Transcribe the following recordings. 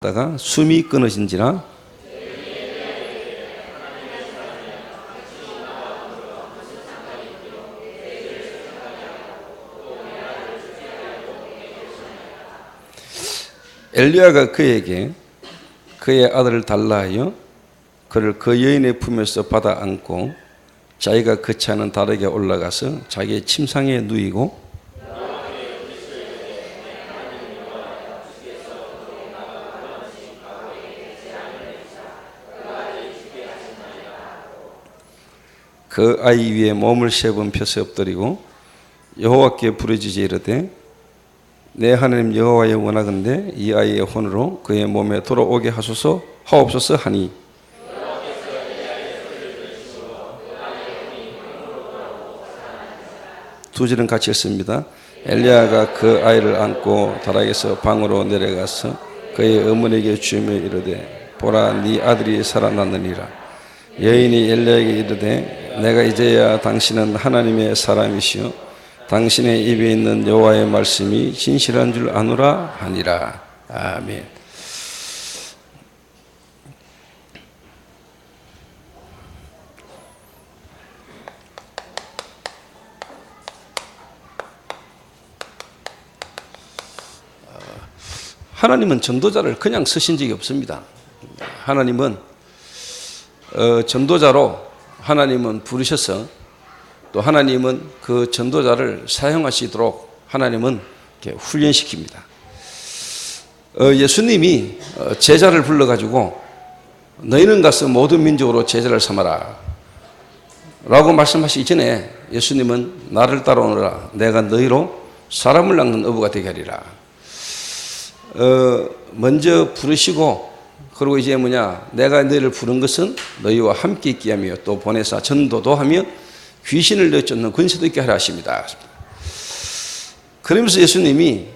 다가 숨이 끊어진지라 엘리야가 그에게 그의 아들을 달라 하여 그를 그 여인의 품에서 받아 안고 자기가 그치 않은 다락에 올라가서 자기의 침상에 누이고 그 아이 위에 몸을 3번 펴서 엎드리고 여호와께 부르짖어 이르되 내 하나님 여호와의 원하건대 이 아이의 혼으로 그의 몸에 돌아오게 하옵소서 하니 두 절은 같이 읽습니다. 엘리야가 그 아이를 안고 다락에서 방으로 내려가서 그의 어머니에게 주며 이르되 보라 네 아들이 살아났느니라. 여인이 엘리야에게 이르되 내가 이제야 당신은 하나님의 사람이시오 당신의 입에 있는 여호와의 말씀이 진실한 줄 아노라 하니라. 아멘. 하나님은 전도자를 그냥 쓰신 적이 없습니다. 하나님은 전도자로 하나님은 부르셔서 또 하나님은 그 전도자를 사용하시도록 하나님은 이렇게 훈련시킵니다. 예수님이 제자를 불러가지고 너희는 가서 모든 민족으로 제자를 삼아라 라고 말씀하시기 전에 예수님은 나를 따라오너라 내가 너희로 사람을 낚는 어부가 되게 하리라. 먼저 부르시고 그리고 이제 내가 너희를 부른 것은 너희와 함께 있게 하며 또 보내사 전도도 하며 귀신을 내쫓는 권세도 있게 하라 하십니다. 그러면서 예수님이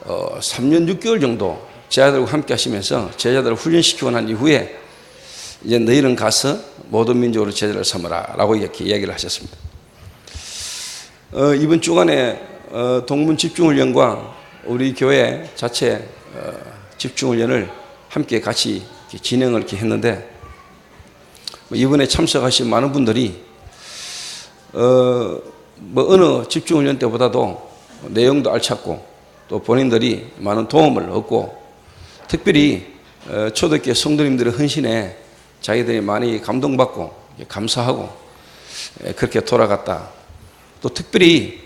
3년 6개월 정도 제자들과 함께 하시면서 제자들을 훈련시키고 난 이후에 이제 너희는 가서 모든 민족으로 제자를 삼으라 라고 이렇게 이야기를 하셨습니다. 이번 주간에 동문 집중훈련과 우리 교회 자체 집중훈련을 함께 같이 진행을 이렇게 했는데 이번에 참석하신 많은 분들이 어느 집중훈련 때보다도 내용도 알찼고 또 본인들이 많은 도움을 얻고 특별히 초대교회 성도님들의 헌신에 자기들이 많이 감동받고 감사하고 그렇게 돌아갔다. 또 특별히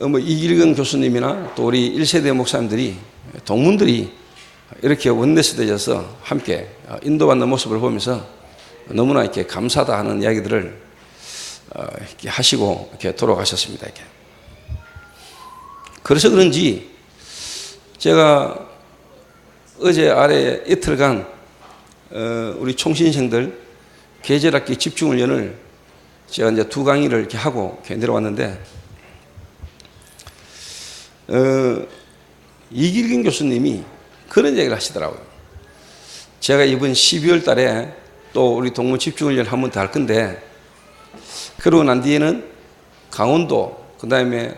이길경 교수님이나 또 우리 1세대 목사님들이 동문들이 이렇게 원내스 되셔서 함께 인도받는 모습을 보면서 너무나 이렇게 감사다 하는 이야기들을 이렇게 하시고 이렇게 돌아가셨습니다. 이렇게. 그래서 그런지 제가 어제 아래 이틀간 우리 총신생들 계절학기 집중훈련을 제가 이제 2강의를 이렇게 하고 이렇게 내려왔는데 이길경 교수님이 그런 얘기를 하시더라고요. 제가 이번 12월 달에 또 우리 동문 집중훈련 한 번 더 할 건데 그러고 난 뒤에는 강원도 그 다음에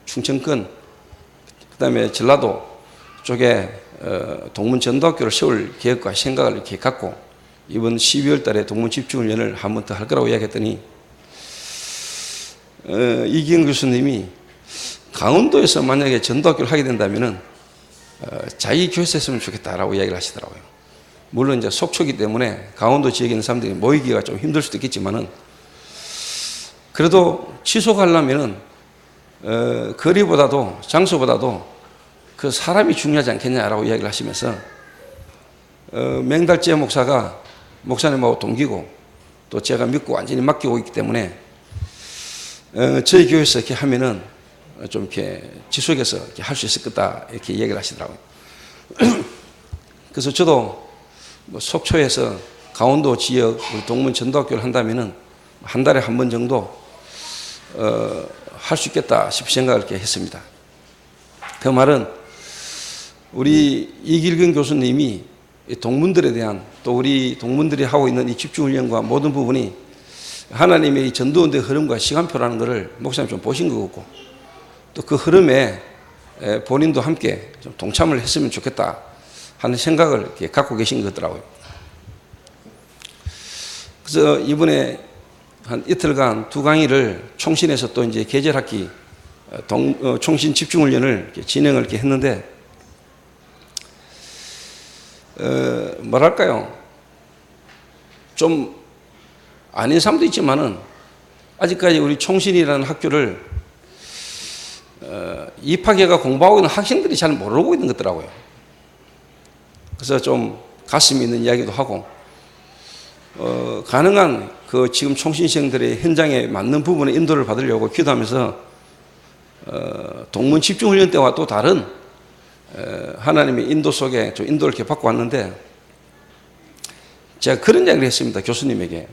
충청권 그 다음에 전라도 쪽에 동문 전도학교를 세울 계획과 생각을 이렇게 갖고 이번 12월 달에 동문 집중훈련을 한 번 더 할 거라고 이야기했더니 이기영 교수님이 강원도에서 만약에 전도학교를 하게 된다면은 자기 교회에서 했으면 좋겠다라고 이야기를 하시더라고요. 물론 이제 속초기 때문에 강원도 지역에 있는 사람들이 모이기가 좀 힘들 수도 있겠지만은 그래도 지속하려면은 거리보다도 장소보다도 그 사람이 중요하지 않겠냐라고 이야기를 하시면서 맹달재 목사가 목사님하고 동기고 또 제가 믿고 완전히 맡기고 있기 때문에 저희 교회에서 이렇게 하면은 좀 이렇게 지속해서 이렇게 할 수 있을 거다 이렇게 얘기를 하시더라고요. 그래서 저도 속초에서 강원도 지역 동문 전도학교를 한다면은 한 달에 한 번 정도 할 수 있겠다 싶은 생각을 이렇게 했습니다. 그 말은 우리 이길경 교수님이 동문들에 대한 또 우리 동문들이 하고 있는 이 집중훈련과 모든 부분이 하나님의 이 전도운동의 흐름과 시간표라는 것을 목사님 좀 보신 것 같고 또 그 흐름에 본인도 함께 좀 동참을 했으면 좋겠다 하는 생각을 이렇게 갖고 계신 거더라고요. 그래서 이번에 한 이틀간 두 강의를 총신에서 또 이제 계절학기 총신 집중훈련을 이렇게 진행을 이렇게 했는데, 뭐랄까요. 좀 아닌 사람도 있지만은 아직까지 우리 총신이라는 학교를 입학해가 공부하고 있는 학생들이 잘 모르고 있는 것더라고요. 그래서 좀 가슴이 있는 이야기도 하고, 가능한 그 지금 총신생들의 현장에 맞는 부분에 인도를 받으려고 기도하면서 동문 집중훈련 때와 또 다른 하나님의 인도 속에 좀 인도를 이렇게 받고 왔는데, 제가 그런 이야기를 했습니다. 교수님에게.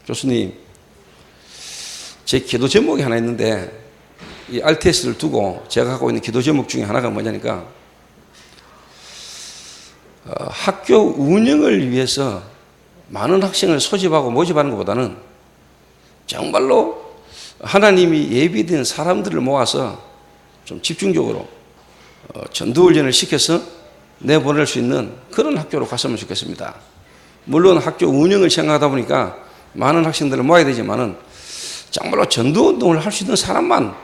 교수님, 제 기도 제목이 하나 있는데, 이 RTS를 두고 제가 갖고 있는 기도 제목 중에 하나가 뭐냐니까, 학교 운영을 위해서 많은 학생을 소집하고 모집하는 것보다는 정말로 하나님이 예비된 사람들을 모아서 좀 집중적으로 전도훈련을 시켜서 내보낼 수 있는 그런 학교로 갔으면 좋겠습니다. 물론 학교 운영을 생각하다 보니까 많은 학생들을 모아야 되지만은 정말로 전도운동을 할 수 있는 사람만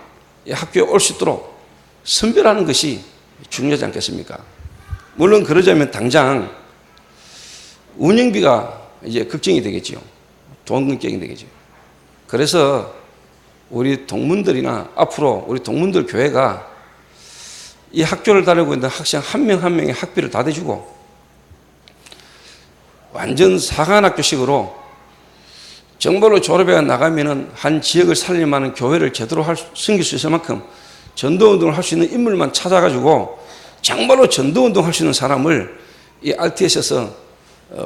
이 학교에 올 수 있도록 선별하는 것이 중요하지 않겠습니까? 물론 그러자면 당장 운영비가 이제 걱정이 되겠지요. 돈 걱정이 되겠죠. 그래서 우리 동문들이나 앞으로 우리 동문들 교회가 이 학교를 다니고 있는 학생 한 명 한 명의 학비를 다 대주고 완전 사관학교식으로 정말로 졸업해 나가면은 한 지역을 살릴만한 교회를 제대로 섬길 수 있을 만큼 전도운동을 할 수 있는 인물만 찾아가지고 정말로 전도운동 할 수 있는 사람을 이 RTS에서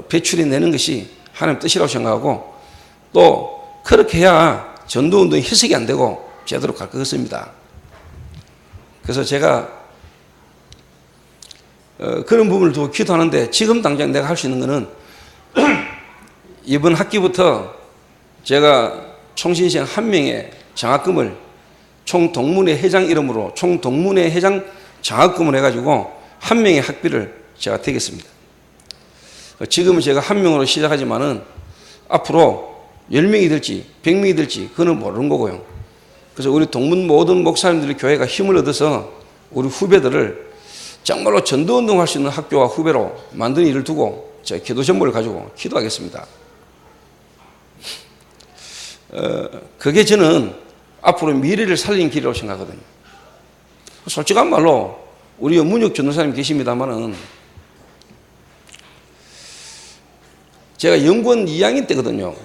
배출해 내는 것이 하나님 뜻이라고 생각하고, 또 그렇게 해야 전도운동이 희석이 안 되고 제대로 갈 것 같습니다. 그래서 제가 그런 부분을 두고 기도하는데, 지금 당장 내가 할 수 있는 것은 이번 학기부터 제가 총신생 한 명의 장학금을 총동문회 회장 이름으로 총동문회 회장 장학금을 해가지고 한 명의 학비를 제가 대겠습니다. 지금은 제가 한 명으로 시작하지만은 앞으로 10명이 될지 100명이 될지 그건 모르는 거고요. 그래서 우리 동문 모든 목사님들의 교회가 힘을 얻어서 우리 후배들을 정말로 전도운동 할 수 있는 학교와 후배로 만드는 일을 두고 제가 기도 제목을 가지고 기도하겠습니다. 그게 저는 앞으로 미래를 살리는 길이라고 생각하거든요. 솔직한 말로 우리 문혁 전도사님 계십니다만은 제가 연구원 2학년 때거든요.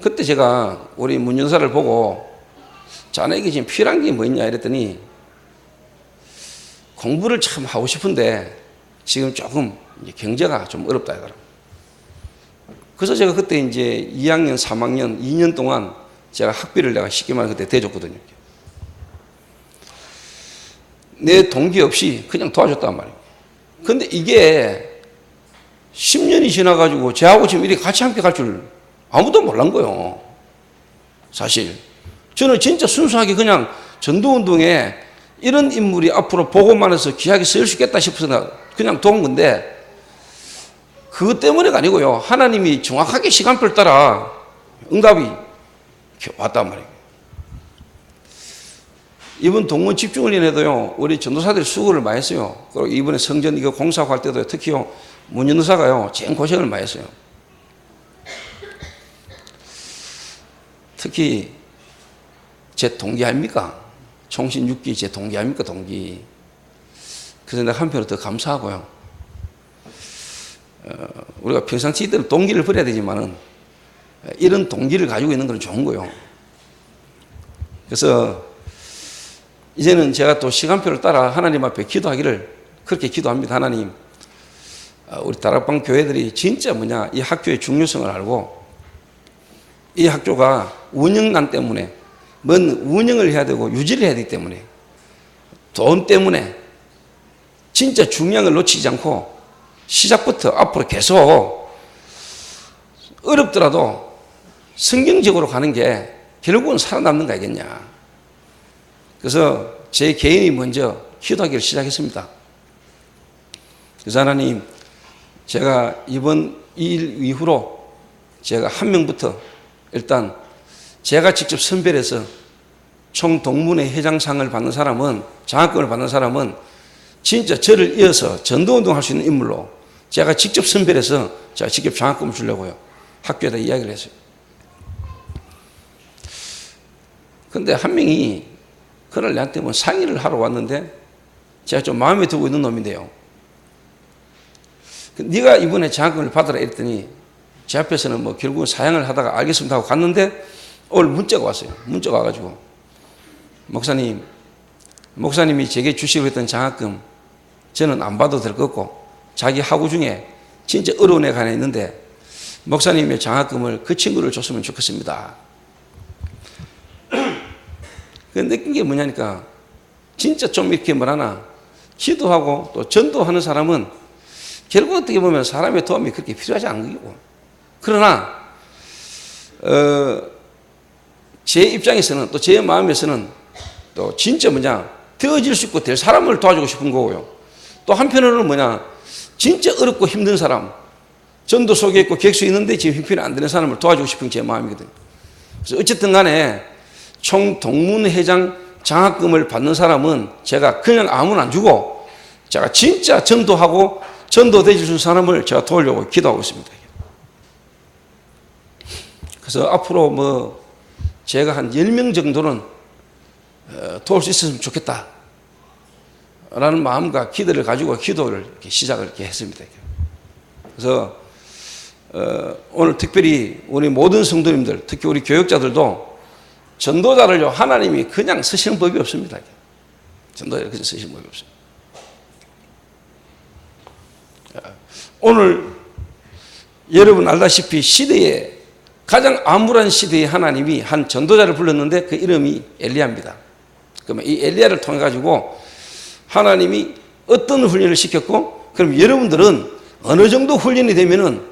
그때 제가 우리 문 전사를 보고 자네에게 지금 필요한 게 뭐 있냐 이랬더니 공부를 참 하고 싶은데 지금 조금 경제가 좀 어렵다 하더라고요. 그래서 제가 그때 이제 2학년, 3학년, 2년 동안 제가 학비를 내가 쉽게 말해 그때 대줬거든요. 내 동기 없이 그냥 도와줬단 말이에요. 근데 이게 10년이 지나가지고 쟤하고 지금 이렇게 같이 함께 갈 줄 아무도 몰란 거예요. 사실. 저는 진짜 순수하게 그냥 전도운동에 이런 인물이 앞으로 보고만 해서 귀하게 쓰일 수 있겠다 싶어서 그냥 도운 건데, 그것 때문에가 아니고요. 하나님이 정확하게 시간표를 따라 응답이 왔단 말이에요. 이번 동문 집중훈련에도요, 우리 전도사들이 수고를 많이 했어요. 그리고 이번에 성전 이거 공사하고 할 때도 특히요, 문 전도사가요, 제일 고생을 많이 했어요. 특히 제 동기 아닙니까? 총신 6기 제 동기 아닙니까? 동기. 그래서 내가 한편으로 더 감사하고요. 우리가 평상시 때는 동기를 버려야 되지만은 이런 동기를 가지고 있는 건 좋은 거예요. 그래서 이제는 제가 또 시간표를 따라 하나님 앞에 기도하기를 그렇게 기도합니다. 하나님, 우리 다락방 교회들이 진짜 뭐냐, 이 학교의 중요성을 알고 이 학교가 운영난 때문에 뭔 운영을 해야 되고 유지를 해야 되기 때문에 돈 때문에 진짜 중요한 걸 놓치지 않고 시작부터 앞으로 계속 어렵더라도 성경적으로 가는 게 결국은 살아남는 거 아니겠냐. 그래서 제 개인이 먼저 기도하기를 시작했습니다. 그래서 하나님, 제가 이번 이 일 이후로 제가 한 명부터 일단 제가 직접 선별해서 총동문회 회장상을 받는 사람은, 장학금을 받는 사람은 진짜 저를 이어서 전도운동 할 수 있는 인물로 제가 직접 선별해서 제가 직접 장학금을 주려고요. 학교에다 이야기를 했어요. 근데 한 명이 그날 나한테 뭐 상의를 하러 왔는데 제가 좀 마음에 두고 있는 놈인데요. 네가 이번에 장학금을 받으라 이랬더니 제 앞에서는 뭐 결국은 사양을 하다가 알겠습니다 하고 갔는데 오늘 문자가 왔어요. 문자가 와가지고 목사님이 제게 주시고 했던 장학금 저는 안 받아도 될 것 같고 자기 학우 중에 진짜 어려운 애가 하나 있는데 목사님의 장학금을 그 친구를 줬으면 좋겠습니다. 그 느낀 게 뭐냐니까 진짜 좀 이렇게 뭐라나 기도하고 또 전도하는 사람은 결국 어떻게 보면 사람의 도움이 그렇게 필요하지 않은 거고, 그러나 제 입장에서는 또 제 마음에서는 또 진짜 되어질 수 있고 될 사람을 도와주고 싶은 거고요. 또 한편으로는 진짜 어렵고 힘든 사람, 전도 속에 있고 객수 있는데 지금 형편이 안 되는 사람을 도와주고 싶은 제 마음이거든요. 그래서 어쨌든 간에 총동문회장 장학금을 받는 사람은 제가 그냥 아무나 안 주고 제가 진짜 전도하고 전도돼 줄 사람을 제가 도우려고 기도하고 있습니다. 그래서 앞으로 제가 한 10명 정도는 도울 수 있었으면 좋겠다 라는 마음과 기대를 가지고 기도를 이렇게 시작을 이렇게 했습니다. 그래서 오늘 특별히 우리 모든 성도님들, 특히 우리 교역자들도 전도자를요 하나님이 그냥 쓰시는 법이 없습니다. 전도자를 그냥 쓰시는 법이 없습니다. 오늘 여러분 알다시피 시대에 가장 암울한 시대에 하나님이 한 전도자를 불렀는데 그 이름이 엘리야입니다. 그러면 이 엘리야를 통해 가지고 하나님이 어떤 훈련을 시켰고, 그럼 여러분들은 어느 정도 훈련이 되면은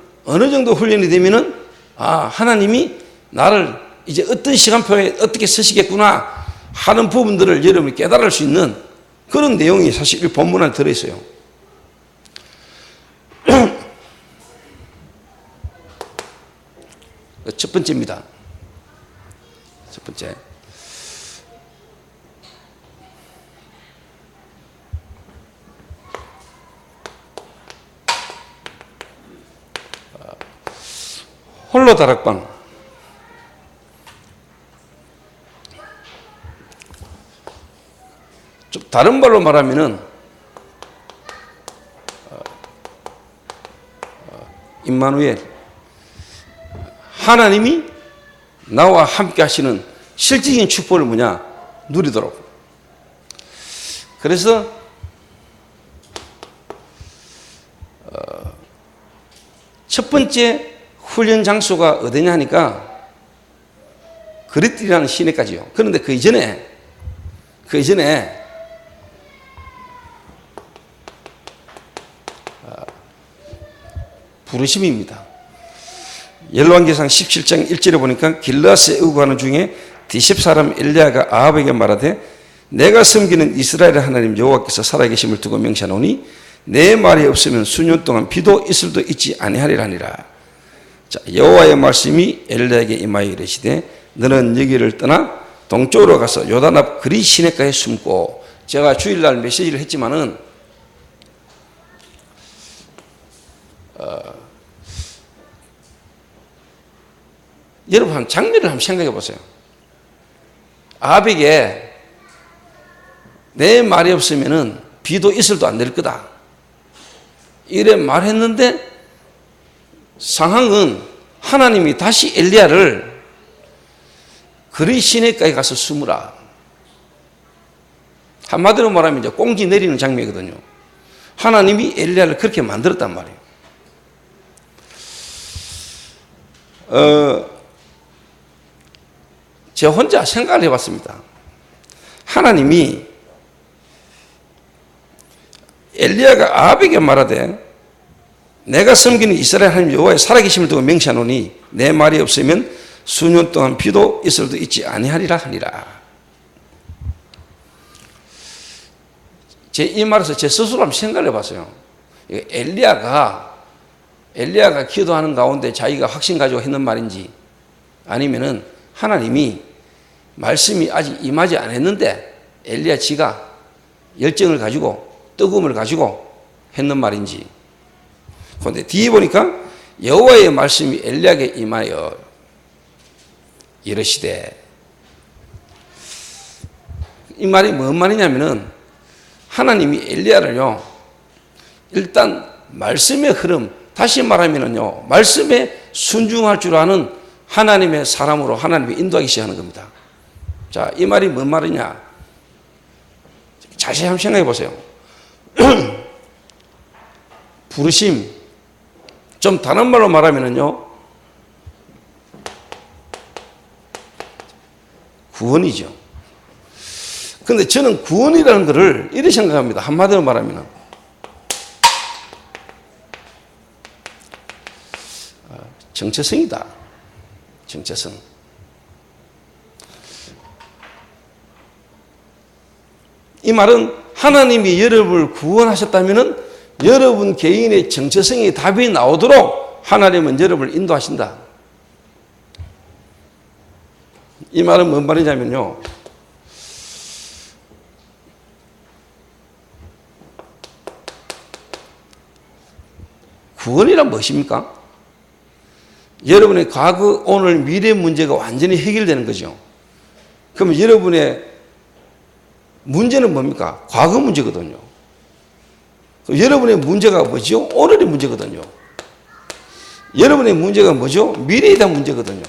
하나님이 나를 이제 어떤 시간표에 어떻게 쓰시겠구나 하는 부분들을 여러분이 깨달을 수 있는 그런 내용이 사실 이 본문 안에 들어있어요. 첫 번째입니다. 첫 번째. 홀로 다락방. 좀 다른 말로 말하면은 임마누엘, 하나님이 나와 함께 하시는 실질적인 축복을 누리도록. 그래서 첫 번째 훈련 장소가 어디냐 하니까 그리스도라는 시내까지요. 그런데 그 이전에 부르심입니다. 열왕기상 17장 1절에 보니까 길르앗에 의구하는 중에 디셉 사람 엘리야가 아합에게 말하되 내가 섬기는 이스라엘의 하나님 여호와께서 살아계심을 두고 명시하노니 내 말이 없으면 수년 동안 비도 이슬도 있지 아니하리라 하니라. 자, 여호와의 말씀이 엘리야에게 임하여 이르시되 너는 여기를 떠나 동쪽으로 가서 요단 앞 그리 시내가에 숨고. 제가 주일날 메시지를 했지만은 여러분 한 장면을 한번 생각해 보세요. 아합에게 내 말이 없으면은 비도 이슬도 안 될 거다 이래 말했는데 상황은 하나님이 다시 엘리야를 그리 시내가에 가서 숨으라. 한마디로 말하면 이제 꽁지 내리는 장면이거든요. 하나님이 엘리야를 그렇게 만들었단 말이에요. 제가 혼자 생각을 해봤습니다. 하나님이 엘리야가 아합에게 말하되 내가 섬기는 이스라엘 하나님 여호와의 살아계심을 두고 명시하노니 내 말이 없으면 수년 동안 비도 이슬도 있지 아니하리라 하니라. 제 이 말에서 제 스스로 한번 생각을 해봤어요. 엘리야가 엘리야가 기도하는 가운데 자기가 확신 가지고 했는 말인지, 아니면은 하나님이 말씀이 아직 임하지 않았는데 엘리야 지가 열정을 가지고 뜨거움을 가지고 했는 말인지. 그런데 뒤에 보니까 여호와의 말씀이 엘리야에게 임하여 이르시되, 이 말이 뭔 말이냐면은 하나님이 엘리야를요 일단 말씀의 흐름, 다시 말하면은요 말씀에 순종할 줄 아는 하나님의 사람으로 하나님이 인도하기 시작하는 겁니다. 자, 이 말이 뭔 말이냐? 자세히 한번 생각해 보세요. 부르심, 좀 다른 말로 말하면은요 구원이죠. 그런데 저는 구원이라는 것을 이렇게 생각합니다. 한마디로 말하면 정체성이다. 정체성. 이 말은 하나님이 여러분을 구원하셨다면 여러분 개인의 정체성이 답이 나오도록 하나님은 여러분을 인도하신다. 이 말은 뭔 말이냐면요, 구원이란 무엇입니까? 여러분의 과거, 오늘, 미래 문제가 완전히 해결되는 거죠. 그러면 여러분의 문제는 뭡니까? 과거 문제거든요. 여러분의 문제가 뭐죠? 오늘의 문제거든요. 여러분의 문제가 뭐죠? 미래에 대한 문제거든요.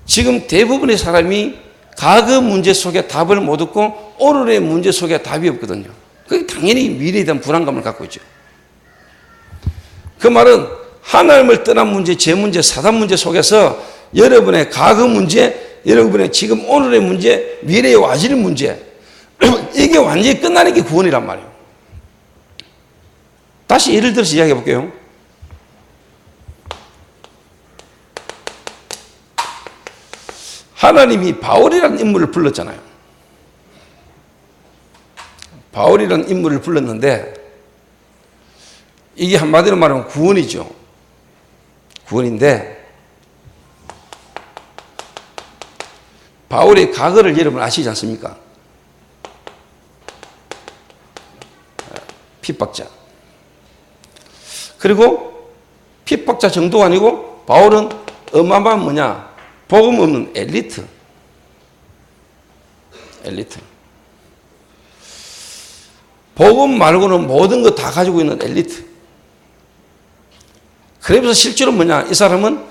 지금 대부분의 사람이 과거 문제 속에 답을 못 얻고 오늘의 문제 속에 답이 없거든요. 그게 당연히 미래에 대한 불안감을 갖고 있죠. 그 말은 하나님을 떠난 문제, 제 문제, 사단 문제 속에서 여러분의 과거 문제, 여러분의 지금 오늘의 문제, 미래에 와질 문제, 이게 완전히 끝나는 게 구원이란 말이에요. 다시 예를 들어서 이야기해 볼게요. 하나님이 바울이라는 인물을 불렀잖아요. 바울이라는 인물을 불렀는데 이게 한마디로 말하면 구원이죠. 구원인데 바울의 과거를 여러분 아시지 않습니까? 핍박자. 그리고 핍박자 정도가 아니고 바울은 어마어마한 뭐냐? 복음 없는 엘리트. 엘리트. 복음 말고는 모든 거 다 가지고 있는 엘리트. 그래서 실제로 뭐냐? 이 사람은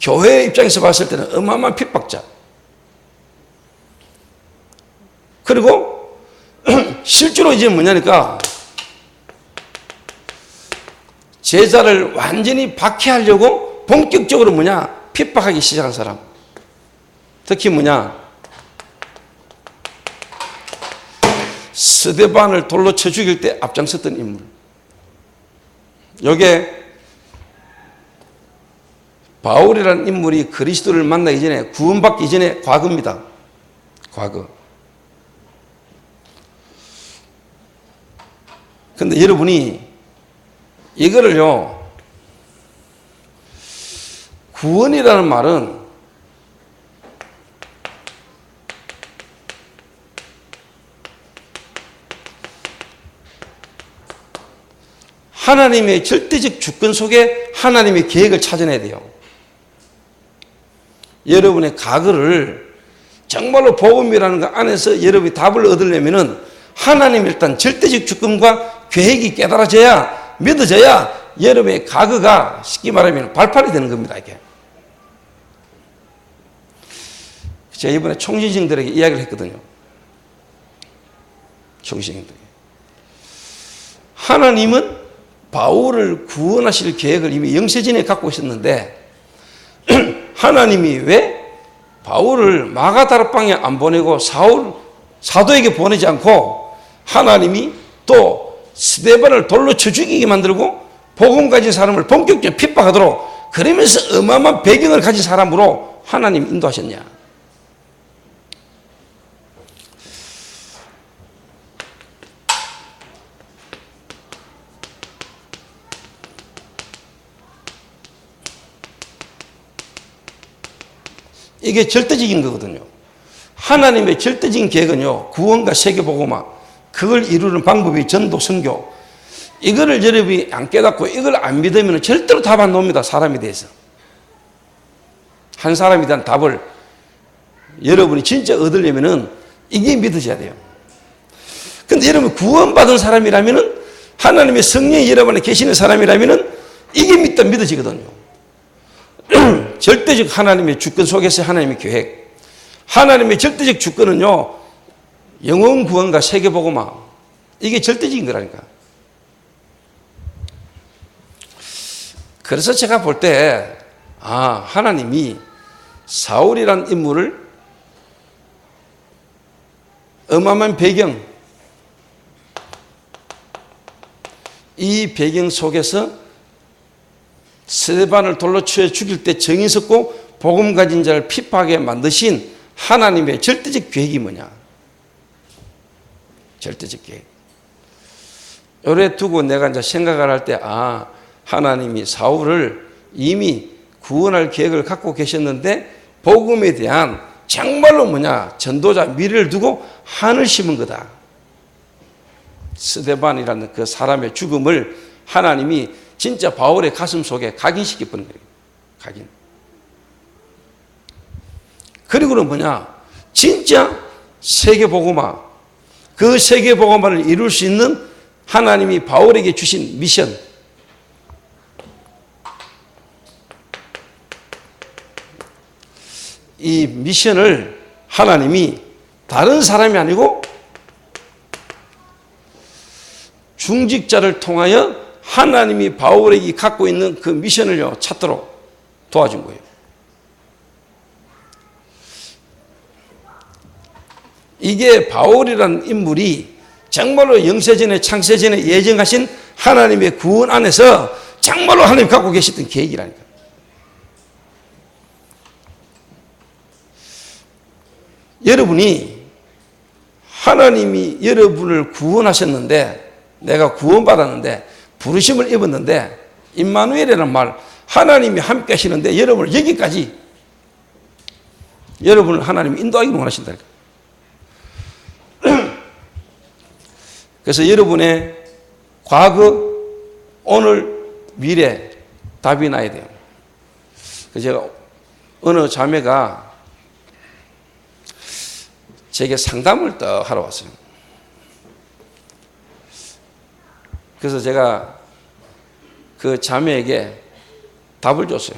교회 입장에서 봤을 때는 어마어마한 핍박자. 그리고 실제로 이제 뭐냐니까 제자를 완전히 박해하려고 본격적으로 뭐냐? 핍박하기 시작한 사람. 특히 뭐냐? 스데반을 돌로 쳐 죽일 때 앞장섰던 인물. 요게 바울이라는 인물이 그리스도를 만나기 전에, 구원받기 전에 과거입니다. 과거. 근데 여러분이 이거를요, 구원이라는 말은 하나님의 절대적 주권 속에 하나님의 계획을 찾아내야 돼요. 여러분의 과거를 정말로 복음이라는 것 안에서 여러분이 답을 얻으려면은 하나님 일단 절대적 주권과 계획이 깨달아져야, 믿어져야 여러분의 과거가 쉽게 말하면 발판이 되는 겁니다, 이게. 제가 이번에 총신생들에게 이야기를 했거든요. 총신생들에게. 하나님은 바울을 구원하실 계획을 이미 영세전에 갖고 있었는데 하나님이 왜 바울을 마가다락방에 안 보내고 사도에게 보내지 않고 하나님이 또 스데반을 돌로 쳐 죽이게 만들고 복음 가진 사람을 본격적으로 핍박하도록, 그러면서 어마어마한 배경을 가진 사람으로 하나님 인도하셨냐? 이게 절대적인 거거든요. 하나님의 절대적인 계획은요, 구원과 세계복음화, 그걸 이루는 방법이 전도, 선교. 이거를 여러분이 안 깨닫고 이걸 안 믿으면 절대로 답 안 나옵니다. 사람에 대해서. 한 사람에 대한 답을 여러분이 진짜 얻으려면은 이게 믿어져야 돼요. 근데 여러분 구원받은 사람이라면은, 하나님의 성령이 여러분 안에 계시는 사람이라면은 이게 믿어지거든요. 절대적 하나님의 주권 속에서 하나님의 계획. 하나님의 절대적 주권은요, 영혼 구원과 세계복음화. 이게 절대적인 거라니까. 그래서 제가 볼 때, 하나님이 사울이란 인물을 어마어마한 배경, 이 배경 속에서 스데반을 돌로 쳐 죽일 때 정의 섰고 복음 가진 자를 핍박하게 만드신 하나님의 절대적 계획이 뭐냐? 절대적 계획. 요래 두고 내가 이제 생각을 할 때, 하나님이 사울을 이미 구원할 계획을 갖고 계셨는데 복음에 대한 정말로 전도자 미래를 두고 한을 심은 거다. 스데반이라는 그 사람의 죽음을 하나님이 진짜 바울의 가슴 속에 각인시켜 버린 거예요. 각인. 그리고는 진짜 세계복음화, 그 세계복음화를 이룰 수 있는 하나님이 바울에게 주신 미션. 이 미션을 하나님이 다른 사람이 아니고 중직자를 통하여 하나님이 바울에게 갖고 있는 그 미션을 찾도록 도와준 거예요. 이게 바울이라는 인물이 정말로 영세전에 창세전에 예정하신 하나님의 구원 안에서 정말로 하나님 갖고 계셨던 계획이라니까. 여러분이 하나님이 여러분을 구원하셨는데, 내가 구원받았는데 부르심을 입었는데, 임마누엘이라는 말, 하나님이 함께 하시는데 여러분을 여기까지 여러분을 하나님이 인도하기 원하신다. 그래서 여러분의 과거, 오늘, 미래 답이 나야 돼요. 그래서 제가 어느 자매가 제게 상담을 또 하러 왔어요. 그래서 제가 그 자매에게 답을 줬어요.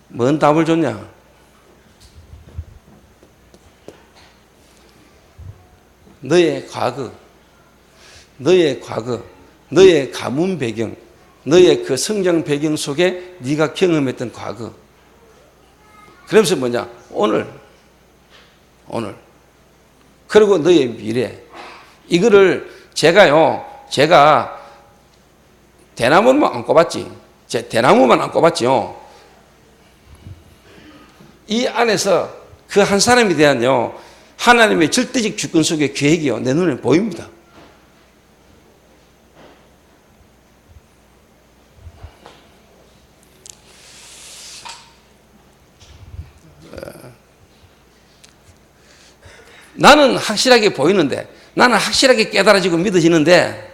뭔 답을 줬냐? 너의 과거, 너의 가문 배경, 너의 그 성장 배경 속에 네가 경험했던 과거. 그러면서 오늘. 그리고 너의 미래. 이거를 제가 대나무만 안 꼽았지. 대나무만 안 꼽았지요. 이 안에서 그 한 사람에 대한 하나님의 절대적 주권 속의 계획이요, 내 눈에 보입니다. 나는 확실하게 보이는데, 나는 확실하게 깨달아지고 믿어지는데,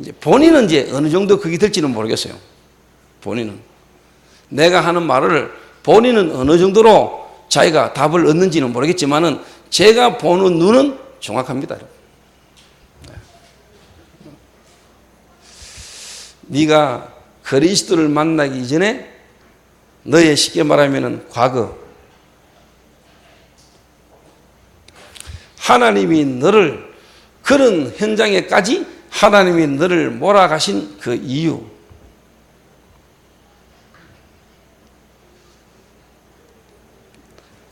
이제 본인은 이제 어느 정도 그게 될지는 모르겠어요. 본인은. 내가 하는 말을 본인은 어느 정도로 자기가 답을 얻는지는 모르겠지만은, 제가 보는 눈은 정확합니다. 네가 그리스도를 만나기 이전에 너의 쉽게 말하면은 과거, 하나님이 너를 그런 현장에까지 하나님이 너를 몰아가신 그 이유,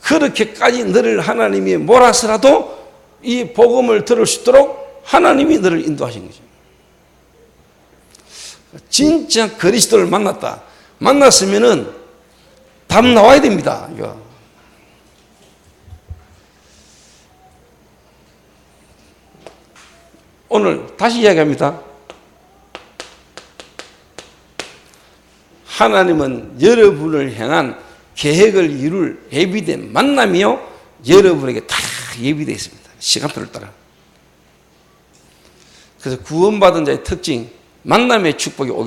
그렇게까지 너를 하나님이 몰아서라도 이 복음을 들을 수 있도록 하나님이 너를 인도하신 거죠. 진짜 그리스도를 만났다. 만났으면은 답 나와야 됩니다. 이거. 오늘 다시 이야기합니다. 하나님은 여러분을 향한 계획을 이룰 예비된 만남이요 여러분에게 다 예비되어 있습니다. 시간표를 따라. 그래서 구원받은 자의 특징, 만남의 축복이 오기